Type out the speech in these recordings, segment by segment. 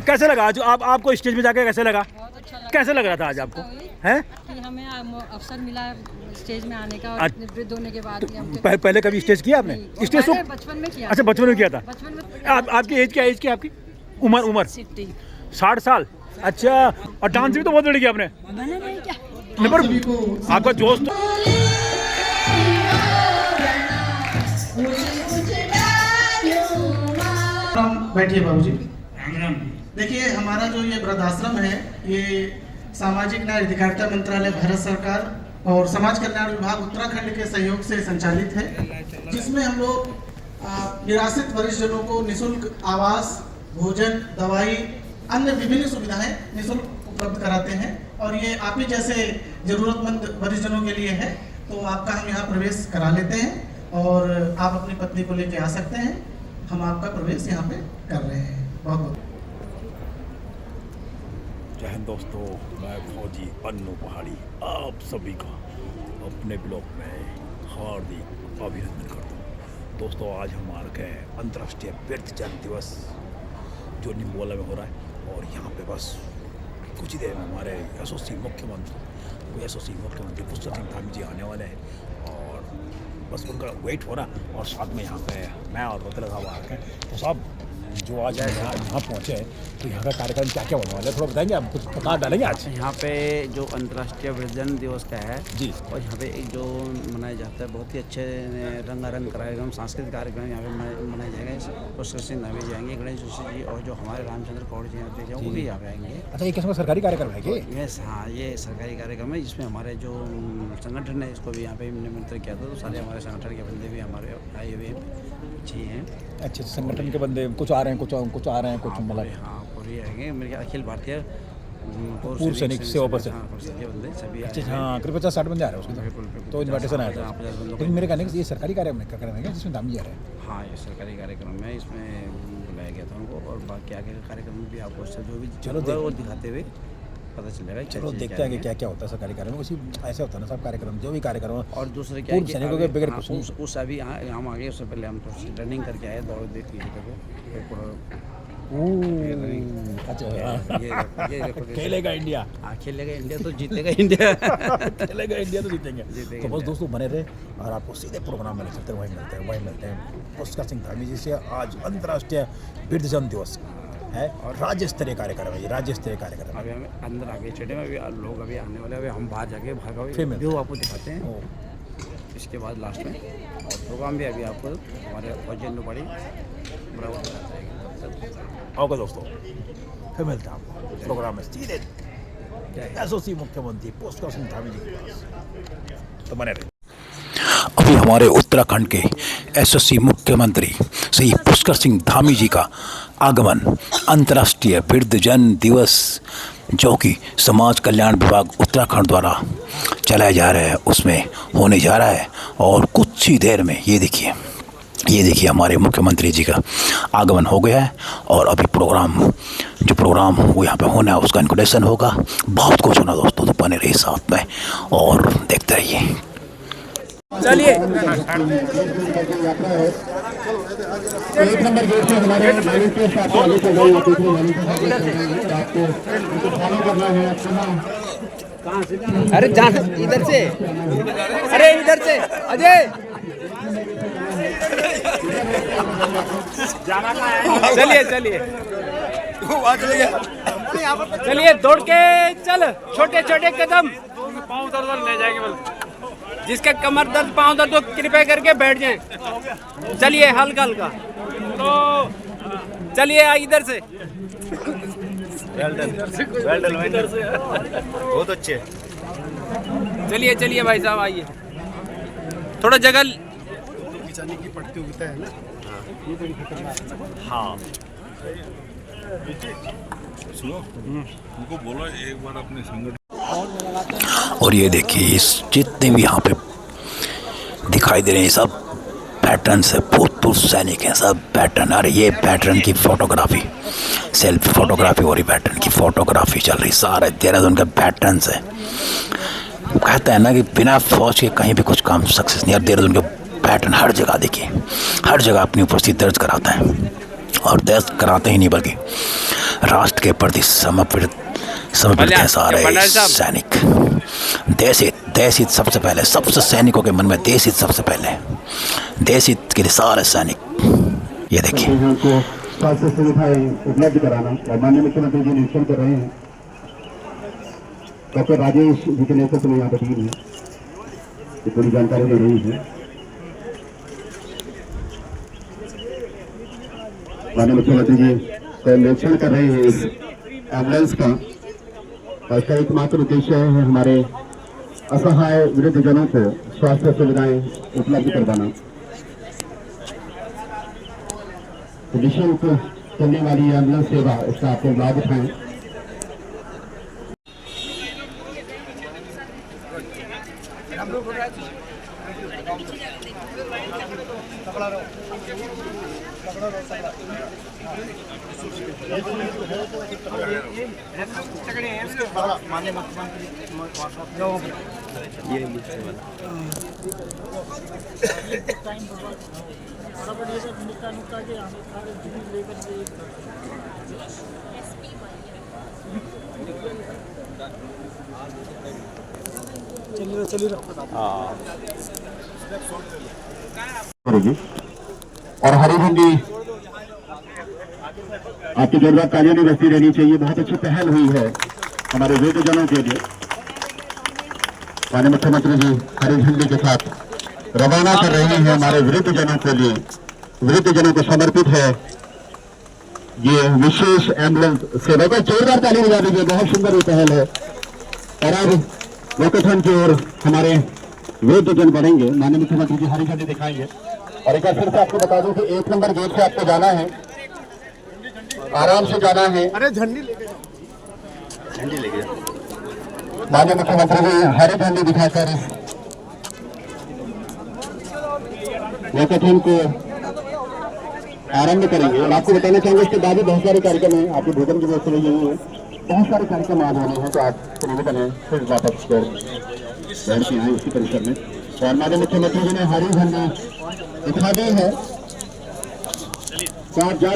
कैसे लगा आज आपको स्टेज में जाके कैसे लगा? बहुत अच्छा लगा। कैसे लग रहा था आज आपको? हैं कि हमें अवसर मिला स्टेज में आने का और इतने वृद्ध होने के बाद पहले कभी स्टेज किया आपने? स्टेज तो बचपन में किया। अच्छा, बचपन में किया था। बचपन में। आपकी एज क्या? एज क्या आपकी? उम्र 60 साल। अच्छा, और डांस भी तो बहुत बढ़िया आपने। नहीं पर आपका जोश तो बैठिए बाबूजी। देखिए, हमारा जो ये वृद्धाश्रम है, ये सामाजिक न्याय अधिकारिता मंत्रालय भारत सरकार और समाज कल्याण विभाग उत्तराखंड के सहयोग से संचालित है, जिसमें हम लोग निराश्रित वरिष्ठ जनों को निःशुल्क आवास, भोजन, दवाई, अन्य विभिन्न सुविधाएं निःशुल्क उपलब्ध कराते हैं। और ये आप ही जैसे जरूरतमंद वरिष्ठ जनों के लिए है, तो आपका हम यहाँ प्रवेश करा लेते हैं और आप अपनी पत्नी को लेके आ सकते हैं। हम आपका प्रवेश यहाँ पे कर रहे हैं। बहुत बहुत जय हिंद दोस्तों, मैं फौजी अन्नू पहाड़ी आप सभी का अपने ब्लॉग में हार्दिक अभिनंदन करता हूँ। दोस्तों, आज हमारा अंतर्राष्ट्रीय वृद्धजन दिवस जो निम्बोला में हो रहा है, और यहाँ पे बस कुछ ही देर में हमारे यशस्वी मुख्यमंत्री पुष्कर सिंह धामी जी आने वाले हैं, और बस उनका वेट हो रहा। और साथ में यहाँ पे मैं और रोतला साहब आ रखे हैं। तो साहब, जो आज यहाँ पहुँचे हैं, तो यहाँ का कार्यक्रम क्या क्या होने वाला है, थोड़ा बताएंगे? आप कुछ बता डालेंगे आज? यहाँ पे जो अंतर्राष्ट्रीय वृद्धजन दिवस का है जी, और यहाँ पे एक जो मनाया जाता है बहुत ही अच्छे रंगारंग कार्यक्रम, सांस्कृतिक कार्यक्रम यहाँ पे मनाए जाएंगे। पुष्कर सिंह धामी जी आएंगे, गणेश जोशी जी, और जो हमारे रामचंद्र कौड़ जी यहाँ पे वो भी यहाँ पे आएंगे। अच्छा, ये किस्म सरकारी कार्यक्रम है कि? यस, हाँ, ये सरकारी कार्यक्रम है, जिसमें हमारे जो संगठन है इसको भी यहाँ पे निमंत्रण किया था। तो सारे हमारे संगठन के बंदे भी हमारे आए हुए अच्छे हैं। अच्छे संगठन के बंदे कुछ आ रहे हैं, कुछ आ रहे हैं, कुछ मतलब हाँ, पूरी आएंगे। मेरे अखिल भारतीय पूर्व सैनिक सेवा पर से बंदे सभी। अच्छा, हाँ, करीब 50-60 बंदे आ रहे हैं उसके। बिल्कुल। तो इन्विटेशन आया था। लेकिन मेरे कहने का ये सरकारी कार्यक्रम है जिसमें धामी आ रहे हैं? हाँ, ये सरकारी कार्यक्रम है, इसमें बुलाया गया था उनको, और बाकी आगे का कार्यक्रम भी आपको जो भी चलो वो दिखाते हुए पता चलेगा। चलो देखते हैं कि क्या क्या होता है सरकारी कार्यक्रम। उसी ऐसे होता है ना सब कार्यक्रम, जो भी कार्यक्रम। और दूसरे क्या है कि सैनिकों के बगैर उस अभी हम आगे, उससे पहले हम तो रनिंग करके आए, दौड़ देख लिए खेलेगा इंडिया। हाँ, खेलेगा इंडिया तो जीतेगा इंडिया। खेलेगा इंडिया तो जीतेंगे। तो बस दोस्तों बने रहे, और आपको सीधे प्रोग्राम में ले चलते हैं, वहीं मिलते हैं पुष्कर सिंह धामी जी से। आज अंतर्राष्ट्रीय वृद्धजन दिवस है और राज्य स्तरीय कार्यक्रम है, ये राज्य स्तरीय कार्यक्रम। अभी हमें अंदर आगे चढ़े में, अभी लोग अभी आने वाले, अभी हम बाहर जाके व्यू आपको दिखाते हैं। इसके बाद लास्ट में और प्रोग्राम भी अभी आपको हमारे फौजी पड़ी बराबर दिखाता है। ओके दोस्तों, फिर मिलते हैं आपको प्रोग्राम में सीधे एसओसी मुख्यमंत्री पुष्कर सिंह धामी जी के पास। तो बने रहे। अभी हमारे उत्तराखंड के एसओसी मुख्यमंत्री श्री पुष्कर सिंह धामी जी का आगमन अंतर्राष्ट्रीय वृद्धजन दिवस, जो कि समाज कल्याण विभाग उत्तराखंड द्वारा चलाया जा रहा है, उसमें होने जा रहा है। और कुछ ही देर में ये देखिए हमारे मुख्यमंत्री जी का आगमन हो गया है, और अभी प्रोग्राम वो यहाँ पे होना है, उसका इनॉग्रेशन होगा। बहुत कुछ होना दोस्तों, तो बने रहिए साथ में और देखते रहिए। चलिए, एक नंबर गेट से हमारे अरे जहाँ इधर से, अरे इधर से अजय, चलिए दौड़ के चल, छोटे छोटे कदम, पाँव दर्द ले जाएंगे। बोल, जिसका कमर दर्द, पाँव दर्द, तो कृपया करके बैठ जाएं। चलिए हल्का हल्का, तो चलिए इधर से। बहुत अच्छे। चलिए भाई साहब, आइए, थोड़ा जगह बचाने की प्रतियोगिता है ना, ये बड़ी खतरनाक है। हाँ सुनो उनको बोलो एक बार अपने संगठन। और ये देखिए इस जितने भी यहाँ पे दिखाई दे रहे हैं सब पैटर्न है, भूतपूर्व सैनिक हैं सब पैटर्न। और ये पैटर्न की फोटोग्राफी, सेल्फ फोटोग्राफी हो रही, पैटर्न की फोटोग्राफी चल रही, सारे देहरादून के पैटर्न है। कहते हैं ना कि बिना फौज के कहीं भी कुछ काम सक्सेस नहीं। और देहरादून के पैटर्न हर जगह देखिए, हर जगह अपनी उपस्थिति दर्ज कराता है। और दर्ज कराते ही नहीं बल्कि राष्ट्र के प्रति समर्पित हैं सारे सैनिक। देश हित सबसे पहले, सबसे सैनिकों के मन में देश हित सबसे पहले, देश हित के लिए सारे सैनिक। ये देखिए उनको स्वास्थ्य सुविधाएं उपलब्ध कराना, और माननीय मुख्यमंत्री जी निरीक्षण कर रहे हैं। डॉक्टर राजेश जी के नेतृत्व में यहाँ पर टीम है, ये पूरी जानकारी दे रही है। माननीय मुख्यमंत्री जी का निरीक्षण कर रहे हैं इस एम्बुलेंस का। इसका एकमात्र उद्देश्य है हमारे असहाय वृद्धजनों को स्वास्थ्य सुविधाएं उपलब्ध करवाना। निःशुल्क चलने वाली एम्बुलेंस सेवा, इसका आपको लाभ उठाएं। करेगी और हरी झंडी आपकी जरूरत कार्यों में बसती रहनी चाहिए। बहुत अच्छी पहल हुई है हमारे वृद्धजनों के लिए। माननीय मुख्यमंत्री जी हरी झंडी के साथ रवाना कर रहे हैं हमारे वृद्धजनों के लिए। वृद्धजनों को समर्पित है ये विशेष एम्बुलेंस सेवा। का जोरदार ताली बजा दीजिए, बहुत सुंदर ये पहल है। और अब वोकेथन की ओर हमारे वृद्धजन बढ़ेंगे। माननीय मुख्यमंत्री जी हरी झंडी दिखाएंगे। और एक बार फिर से आपको बता दूं कि 1 नंबर गेट से आपको जाना है, आराम से जाना है। अरे झंडी लेके माननीय मुख्यमंत्री जी हरी झंडी दिखाकर वोकेथन को आरंभ करेंगे। और आपको बताना चाहूंगा इसके बाद भी बहुत सारे कार्यक्रम हैं। आपके भोजन की व्यवस्था यही है, बहुत सारे कार्यक्रम आज होने हैं, तो आप निवेदन फिर वापस बैठ के आए इसी परिसर में। और माननीय मुख्यमंत्री जी ने हरी झंडी दिखा दी है। तो आप जा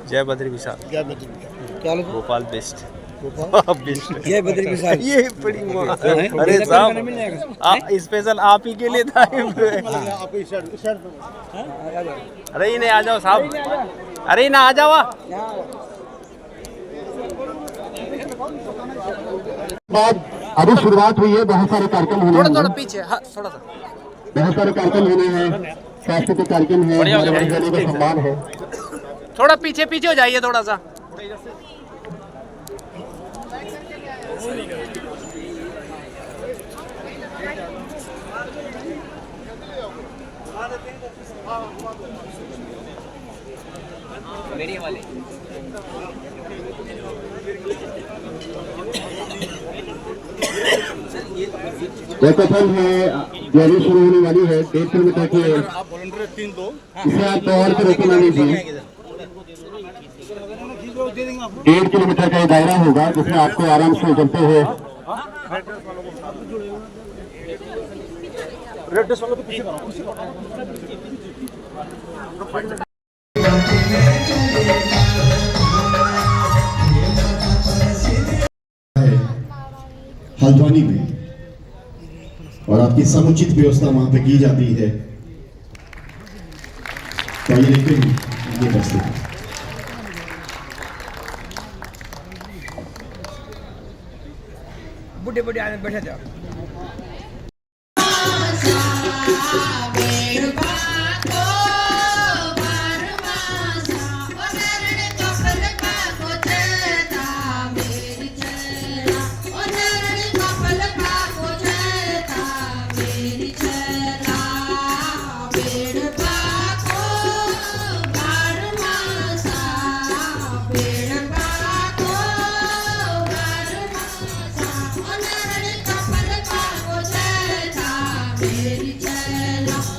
जय बद्री विशाल, क्या भोपाल बेस्ट, बेस्ट। ये बद्री विशाल, ये बड़ी अरे साहब स्पेशल आप ही के लिए था। अरे ही नहीं आ जाओ साहब, अरे ही ना आ जाओ। बाद अभी शुरुआत हुई है। बहुत सारे कार्यक्रम होने हैं, थोड़ा पीछे, हाँ थोड़ा सा, बहुत सारे कार्यक्रम होने हैं। सांस्कृतिक कार्यक्रम है, हमारे का सम्मान है। थोड़ा पीछे पीछे हो जाइए थोड़ा सा। मेरी वाले वोकेथन है, तैयारी शुरू होने वाली है। 1.5 किलोमीटर की इसे आप दौड़ के रोकना लीजिए। 1.5 किलोमीटर का दायरा होगा जिसमें आपको आराम से चलते हुए हल्द्वानी में और आपकी समुचित व्यवस्था वहां पे की जाती है। तो आइए देखते हैं ये प्रस्तुति। बुढ़े बुढ़े आने बैठे थे मेरी चला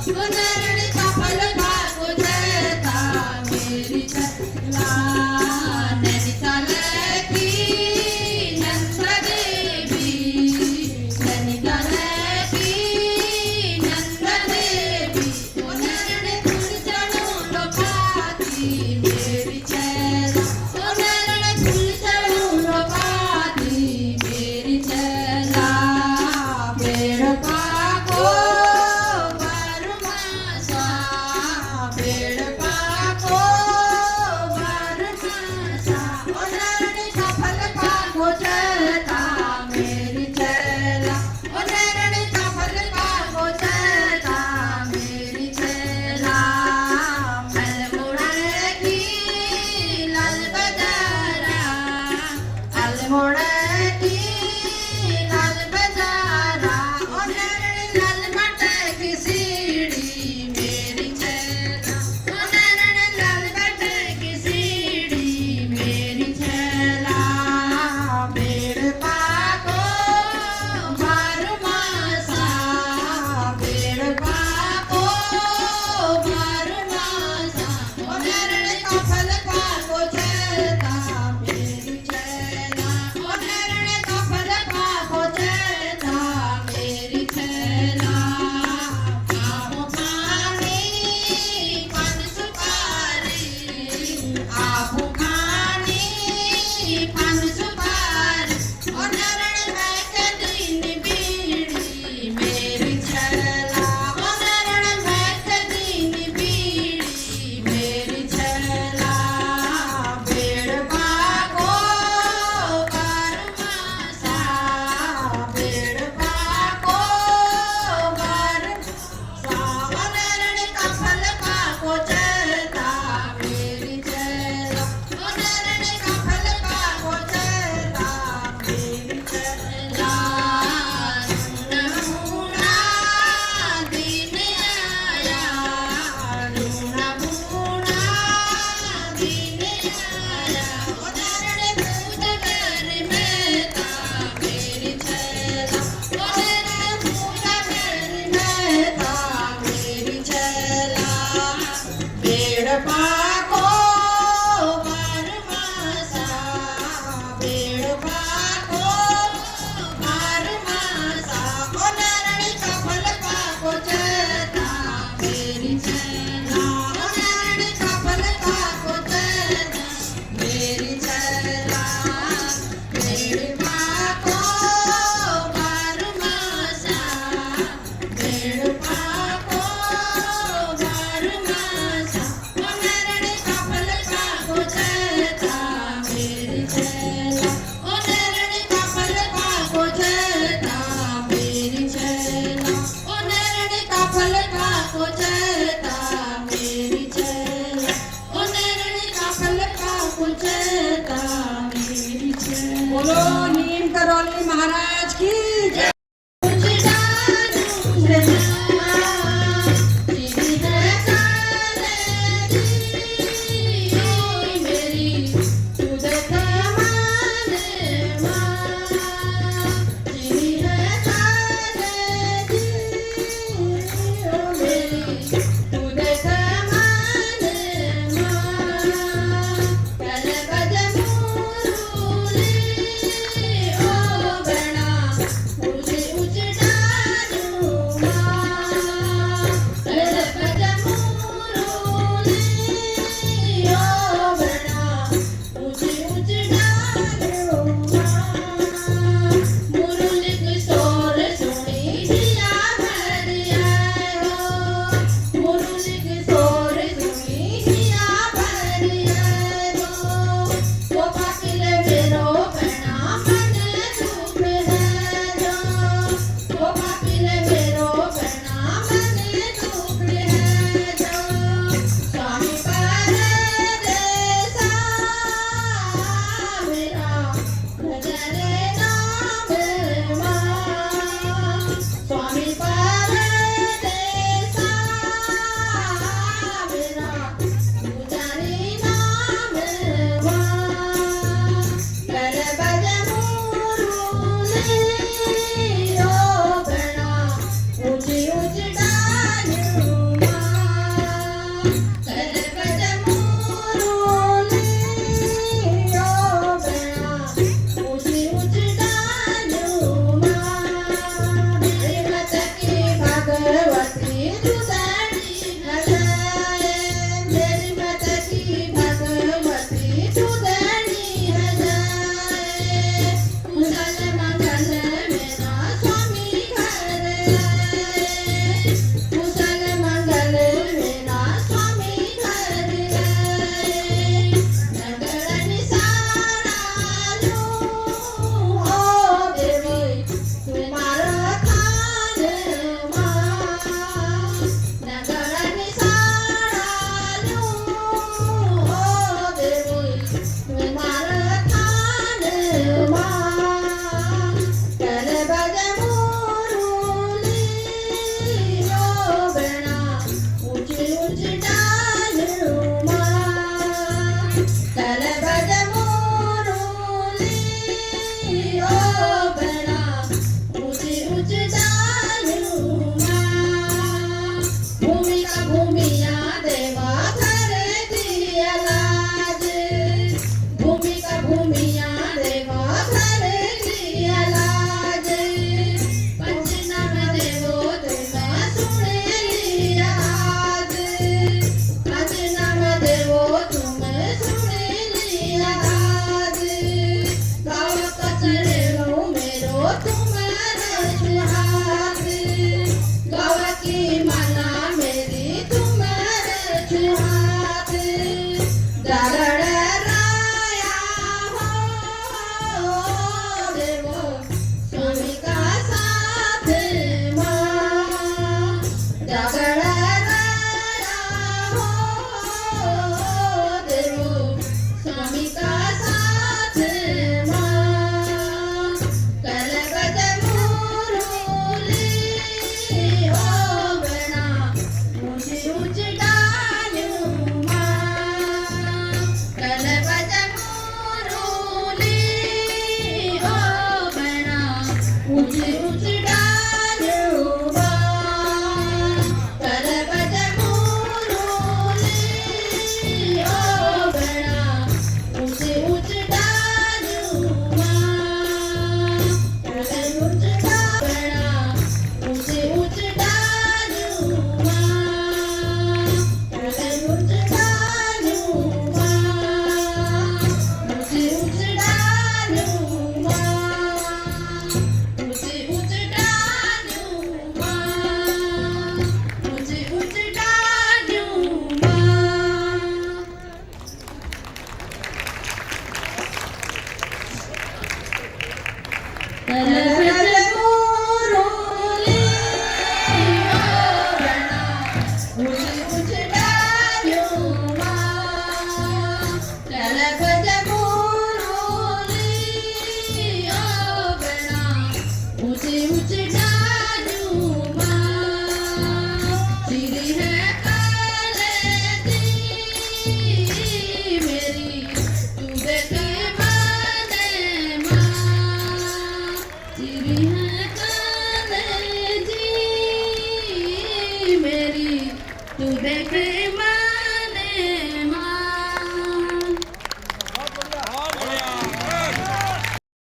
तू देख ईमान ईमान।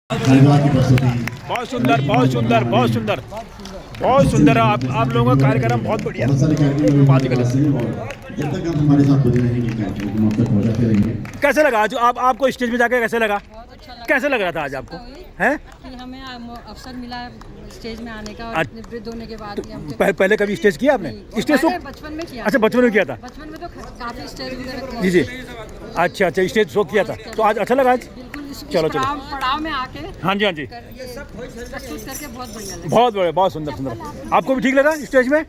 हरिद्वार की प्रस्तुति बहुत सुंदर, बहुत सुंदर, बहुत सुंदर, बहुत सुंदर। आप लोगों का कार्यक्रम बहुत बढ़िया। बहुत सारे कार्यक्रम बात करते हैं और जब तक आप हमारे साथ बने रहेंगे कार्यक्रम को हम तक पहुंचाते रहेंगे। कैसे लगा आज आपको स्टेज में जाके कैसे लगा? बहुत अच्छा लगा। कैसे लग रहा था आज आपको? हैं? कि हमें अवसर मिला स्टेज में आने का और इतने वृद्ध होने के बाद भी हम पहले कभी स्टेज किया आपने? स्टेज शो बचपन में किया। अच्छा, बचपन में किया था। बचपन में तो काफी स्टेज वगैरह जी जी, अच्छा अच्छा, स्टेज शो किया था तो आज अच्छा लगा आज? चलो चलो, पड़ाव में आके हाँ जी हाँ जी, प्रस्तुत करके बहुत बढ़िया लगा। बहुत बढ़िया, बहुत सुंदर सुंदर। आपको भी ठीक लगा स्टेज में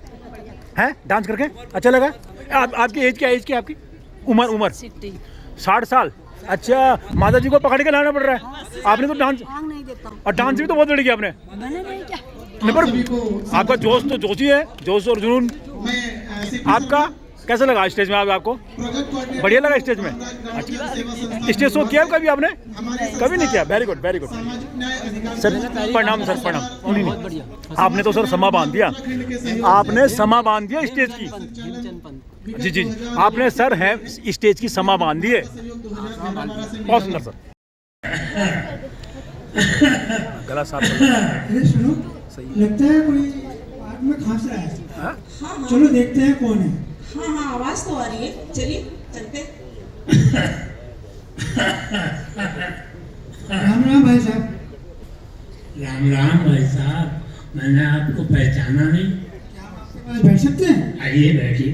हैं डांस करके? अच्छा लगा। आपकी एज क्या है? एज क्या है आपकी? उम्र 60 साल। अच्छा, माता जी को पकड़ के लाना पड़ रहा है। आपने तो डांस नहीं देता और डांस भी तो बहुत बढ़िया किया आपने। मैंने नहीं क्या। नहीं, पर आपका जोश तो जोश ही है, जोश और जुनून। आपका कैसा लगा स्टेज में? आपको बढ़िया लगा स्टेज में? अच्छा, स्टेज शो किया कभी आपने? कभी नहीं किया। Very good, very good sir. प्रणाम सर, प्रणाम। नहीं, आपने तो सर समा बांध दिया, आपने समा बांध दिया स्टेज की। जी जी, आपने सर है स्टेज की समा बांध दी है। बहुत सुंदर सर। गला साफ सुनो, लगता है कोई आग में खांस रहा है। चलो देखते हैं कौन है। हाँ हाँ, आवाज तो आ रही है, चलिए चलते। राम राम भाई साहब। राम राम भाई साहब, मैंने आपको पहचाना नहीं। क्या आप आपके पास बैठ सकते हैं? आइए बैठिए।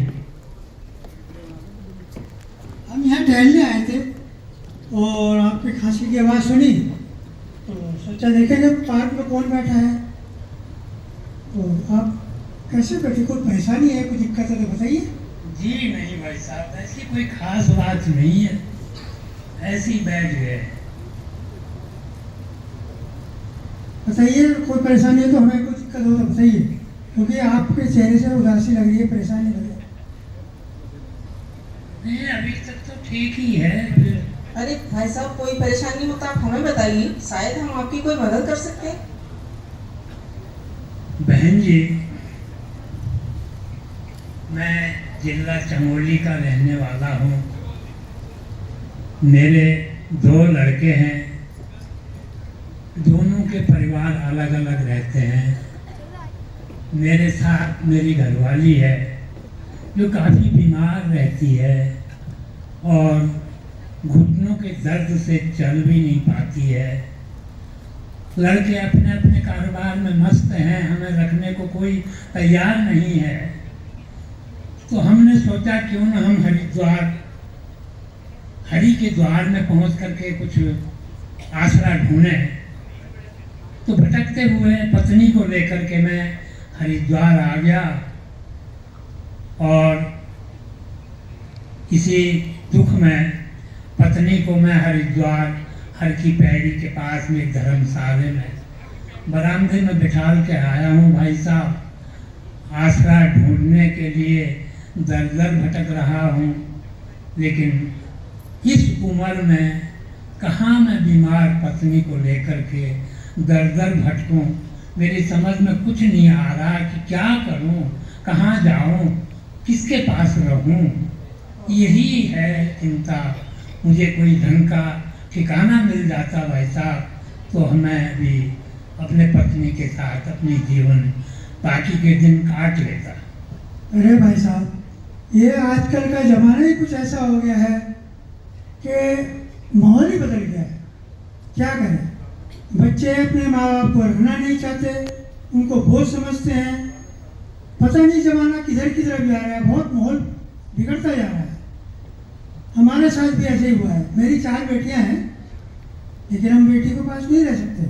हम यहाँ टहलने आए थे और आपकी खांसी की आवाज़ सुनी तो सोचा देखेंगे पार्क में कौन बैठा है। तो आप कैसे बैठे? कोई परेशानी है, कोई दिक्कत है तो बताइए। जी नहीं भाई साहब, ऐसी कोई खास बात नहीं है, ऐसी बैठ गए। बताइए, कोई परेशानी है तो हमें कोई दिक्कत हो तो बताइए, क्योंकि आपके चेहरे से उदासी लग रही है, परेशानी लग रही है। नहीं, अभी तक तो ठीक ही है। अरे भाई साहब, कोई परेशानी हो तो आप हमें बताइए, शायद हम आपकी कोई मदद कर सकते हैं। बहन जी, मैं जिला चमोली का रहने वाला हूँ। मेरे 2 लड़के हैं, दोनों के परिवार अलग अलग रहते हैं। मेरे साथ मेरी घरवाली है जो काफ़ी बीमार रहती है और घुटनों के दर्द से चल भी नहीं पाती है। लड़के अपने अपने कारोबार में मस्त हैं, हमें रखने को कोई तैयार नहीं है। तो हमने सोचा क्यों न हम हरि के द्वार में पहुंच करके कुछ आसरा ढूंढें। तो भटकते हुए पत्नी को लेकर के मैं हरिद्वार आ गया और इसी दुख में पत्नी को मैं हरिद्वार हर की पैड़ी के पास में धर्मशाला में बरामदे में बिठाल के आया हूँ। भाई साहब, आसरा ढूंढने के लिए दर दर भटक रहा हूँ, लेकिन इस उम्र में कहाँ मैं बीमार पत्नी को लेकर के दर दर भटकूँ। मेरी समझ में कुछ नहीं आ रहा कि क्या करूँ, कहाँ जाऊँ, किसके पास रहूँ। यही है चिंता। मुझे कोई ढंग का ठिकाना मिल जाता भाई साहब तो मैं भी अपने पत्नी के साथ अपनी जीवन बाकी के दिन काट लेता। अरे भाई साहब, ये आजकल का ज़माना ही कुछ ऐसा हो गया है कि माहौल ही बदल गया है। क्या करें, बच्चे अपने माँ बाप को रखना नहीं चाहते, उनको बोझ समझते हैं। पता नहीं ज़माना किधर की तरफ जा रहा है, बहुत माहौल बिगड़ता जा रहा है। हमारे साथ भी ऐसे ही हुआ है। मेरी 4 बेटियां हैं, लेकिन हम बेटी के पास नहीं रह सकते।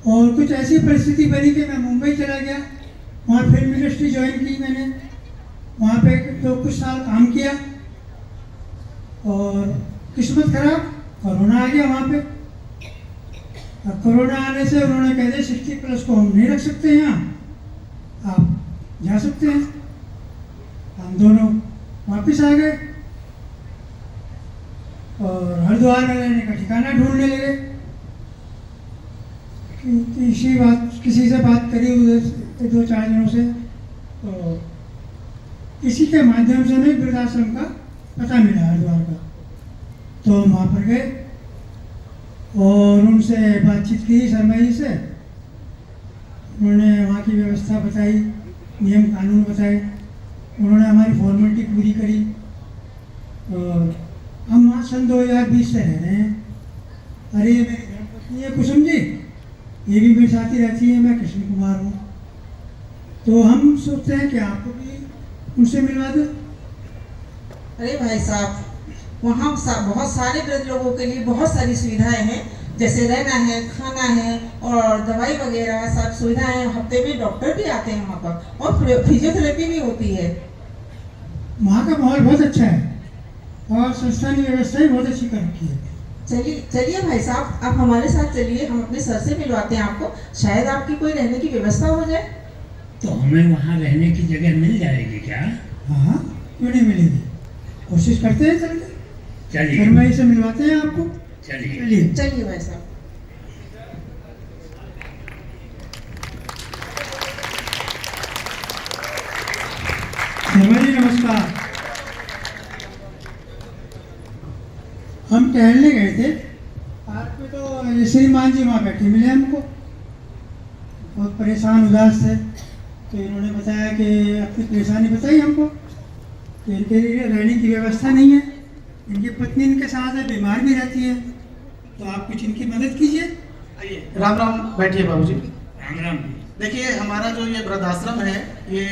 और कुछ ऐसी परिस्थिति बनी कि मैं मुंबई चला गया, वहाँ फिल्म इंडस्ट्री ज्वाइन की मैंने, वहाँ पे तो कुछ साल काम किया और किस्मत खराब, कोरोना आ गया वहाँ पे। अब कोरोना आने से उन्होंने कह दिया 60+ को हम नहीं रख सकते यहाँ, आप जा सकते हैं। हम दोनों वापस आ गए और हरिद्वार में रहने का ठिकाना ढूंढने लगे। किसी से बात करी उधर 2-4 दिनों से, तो इसी के माध्यम से हमें वृद्धाश्रम का पता मिला हरिद्वार का। तो हम वहाँ पर गए और उनसे बातचीत की शर्मा जी से। उन्होंने वहाँ की व्यवस्था बताई, नियम कानून बताए, उन्होंने हमारी फॉर्मेलिटी पूरी करी। और हम वहाँ सन 2020 से रह रहे हैं। अरे ये मेरी धर्मपत्नी है कुसुम जी, ये भी मेरे साथ ही रहती है, मैं कृष्ण कुमार हूँ। तो हम सोचते हैं कि आपको भी उनसे मिलवा दें। अरे भाई साहब, वहाँ बहुत सारे वृद्ध लोगों के लिए बहुत सारी सुविधाएं हैं, जैसे रहना है, खाना है और दवाई वगैरह सब सुविधाएं। हफ्ते में डॉक्टर भी आते हैं वहाँ पर और फिजियोथेरेपी भी होती है। वहाँ का माहौल बहुत अच्छा है और संस्था की व्यवस्था भी बहुत अच्छी कर रखी है। चलिए भाई साहब, आप हमारे साथ चलिए, हम अपने सर से मिलवाते हैं आपको, शायद आपकी कोई रहने की व्यवस्था हो जाए। तो हमें वहाँ रहने की जगह मिल जाएगी क्या? हाँ, क्यों नहीं मिलेगी, कोशिश करते हैं। चलिए शर्मा जी से मिलवाते हैं आपको। चलिए भाई साहब। शर्मा जी नमस्कार। हम टहलने गए थे पार्क में, तो श्रीमान जी वहाँ बैठे मिले हमको, बहुत परेशान उदास थे। तो इन्होंने बताया कि अपनी परेशानी बताई हमको कि इनके लिए रहने की व्यवस्था नहीं है, इनकी पत्नी इनके साथ है, बीमार भी रहती है, तो आप कुछ इनकी मदद कीजिए। आइए, राम राम, बैठिए बाबूजी। राम राम। देखिए, हमारा जो ये वृद्धाश्रम है, ये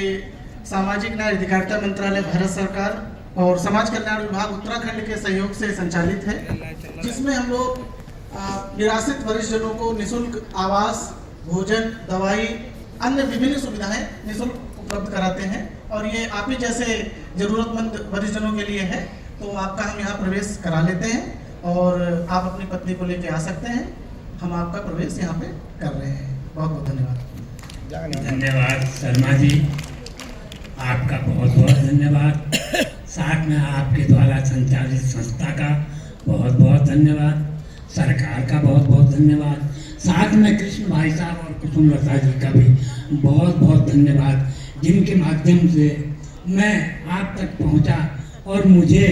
सामाजिक न्याय अधिकारिता मंत्रालय भारत सरकार और समाज कल्याण विभाग उत्तराखंड के सहयोग से संचालित है, जिसमें हम लोग निराश्रित वरिष्ठजनों को निःशुल्क आवास, भोजन, दवाई, अन्य विभिन्न सुविधाएं निःशुल्क उपलब्ध कराते हैं। और ये आप ही जैसे जरूरतमंद वरिष्ठजनों के लिए है। तो आपका हम यहाँ प्रवेश करा लेते हैं और आप अपनी पत्नी को लेके आ सकते हैं। हम आपका प्रवेश यहाँ पे कर रहे हैं। बहुत बहुत धन्यवाद। धन्यवाद शर्मा जी, आपका बहुत बहुत धन्यवाद। साथ में आपके द्वारा संचालित संस्था का बहुत बहुत धन्यवाद, सरकार का बहुत बहुत धन्यवाद, साथ में कृष्ण भाई साहब और कुसुम लता जी का भी बहुत बहुत धन्यवाद, जिनके माध्यम से मैं आप तक पहुंचा और मुझे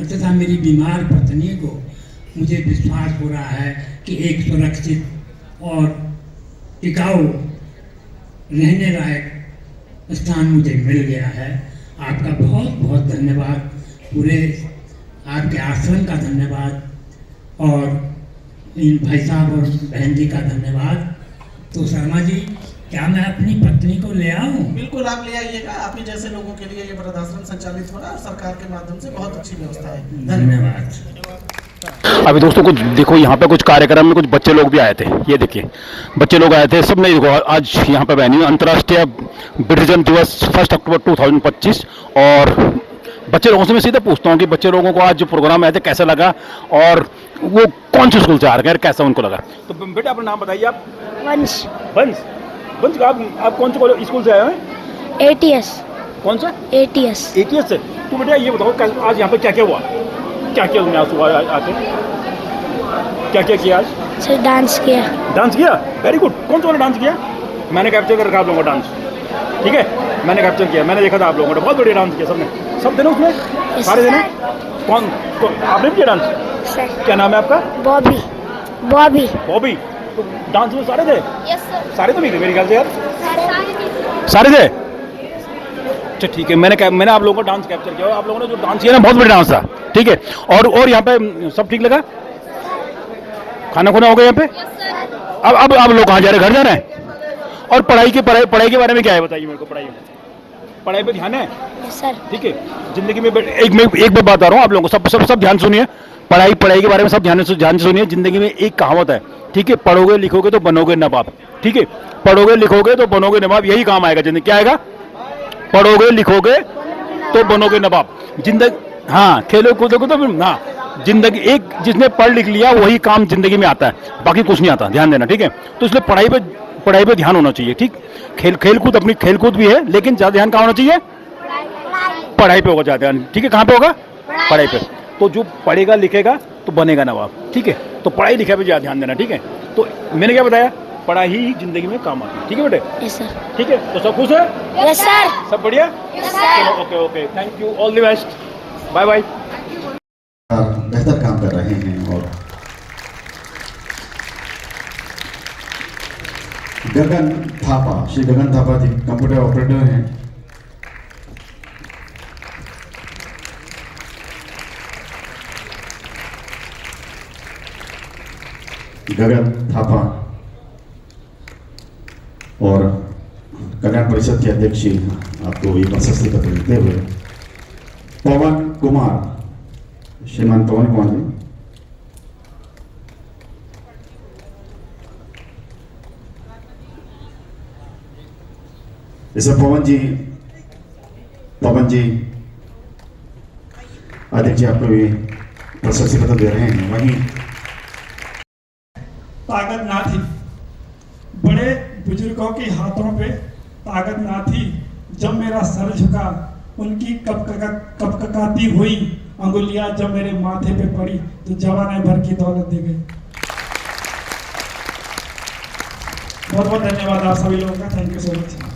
तथा मेरी बीमार पत्नी को मुझे विश्वास हो रहा है कि एक सुरक्षित और टिकाऊ रहने लायक स्थान मुझे मिल गया है। आपका बहुत बहुत धन्यवाद, पूरे आपके आश्रम का धन्यवाद और इन भाई साहब और बहन जी का धन्यवाद। तो शर्मा जी, क्या मैं अपनी पत्नी को ले आऊं? बिल्कुल, आप ले आइएगा। आप ही जैसे लोगों के लिए ये वृद्धाश्रम संचालित हो रहा है और सरकार के माध्यम से बहुत अच्छी व्यवस्था है। धन्यवाद। अभी दोस्तों कुछ देखो, यहाँ पे कुछ कार्यक्रम में कुछ बच्चे लोग भी आए थे। ये देखिए, बच्चे लोग आए थे, सबने देखो आज यहाँ पे बहनी अंतर्राष्ट्रीय वृद्धजन दिवस 1 अक्टूबर 2025। और बच्चे लोगों से मैं सीधे पूछता हूँ कि बच्चे लोगों को आज जो प्रोग्राम आए थे कैसा लगा और वो कौन से स्कूल से आ रहे हैं, कैसा उनको लगा। तो बेटा अपना नाम बताइए। आप वंश। वंश आप कौन से स्कूल से आए हैं? ATS। कौन सा? ATS। ATS से। तो बेटा ये बताओ आज यहाँ पे क्या क्या हुआ, क्या क्या तुमने आज सुबह आके क्या क्या किया आज? सर डांस किया। डांस किया, वेरी गुड। कौन सा वाला डांस किया? मैंने कैप्चर कर रखा आप लोगों का डांस, ठीक है, मैंने कैप्चर किया, मैंने देखा था आप लोगों ने बहुत बढ़िया डांस किया सबने। सब देना उसमें, सारे देना। कौन आपने भी किया डांस? सर। क्या नाम है आपका? बॉबी। बॉबी। बॉबी। तो डांस में सारे थे? Yes sir. सारे तो नहीं थे मेरे ख्याल से यार, सारे थे। अच्छा ठीक है, मैंने आप लोगों का डांस कैप्चर किया। आप लोगों ने जो डांस किया ना, बहुत बढ़िया डांस था, ठीक है। और यहाँ पे सब ठीक लगा? खाना खुना हो गया यहाँ पे? अब लोग कहाँ जा रहे हैं? घर जा रहे हैं? और पढ़ाई के बारे में क्या है बताइए मेरे को। पढ़ाई पे ध्यान है सर? ठीक है। जिंदगी में एक बात बता रहा हूँ आप लोगों को, सब ध्यान सुनिए। पढ़ाई के बारे में सब ध्यान से सुनिए। जिंदगी में एक कहावत है, ठीक है, पढ़ोगे लिखोगे तो बनोगे नवाब, ठीक है, पढ़ोगे लिखोगे तो बनोगे नवाब, यही काम आएगा जिंदगी। क्या आएगा? पढ़ोगे लिखोगे तो बनोगे नवाब। जिंदगी, हाँ, खेलो कूदोगे तो हाँ, जिंदगी एक जिसने पढ़ लिख लिया वही काम जिंदगी में आता है, बाकी कुछ नहीं आता, ध्यान देना, ठीक है। तो इसलिए पढ़ाई पे ध्यान होना चाहिए, ठीक। खेलकूद अपनी खेलकूद भी है, लेकिन ज्यादा ध्यान कहाँ होना चाहिए? पढ़ाई पे होगा ज्यादा ध्यान, ठीक है। कहाँ पे होगा? पढ़ाई पे। तो जो पढ़ेगा लिखेगा तो बनेगा नवाब, ठीक है। तो पढ़ाई लिखाई पे ज्यादा ध्यान देना, ठीक है। तो मैंने क्या बताया पढ़ाई ही जिंदगी में काम आती है। ठीक है बेटे? Yes sir. ठीक है, तो सब खुश है? Yes sir. सब बढ़िया? Yes sir. चलो okay okay, thank you, all the best, bye bye. बेहतर काम कर रहे हैं। और गगन थापा, श्री गगन थापा जी कंप्यूटर ऑपरेटर हैं। गगन थापा और कल्याण परिषद के अध्यक्ष आपको ये प्रशस्ति पत्र देते हुए पवन कुमार, श्रीमान पवन कुमार जी। जैसे पवन जी अध्यक्ष जी आपको ये प्रशस्ति पत्र दे रहे हैं। वहीं ताकत ना थी, बड़े बुजुर्गों के हाथों पे ताकत ना थी, जब मेरा सर झुका उनकी कपकपाती हुई अंगुलियां जब मेरे माथे पे पड़ी तो जवान भर की दौलत दे गई। बहुत बहुत धन्यवाद आप सभी लोगों का, थैंक यू सो मच।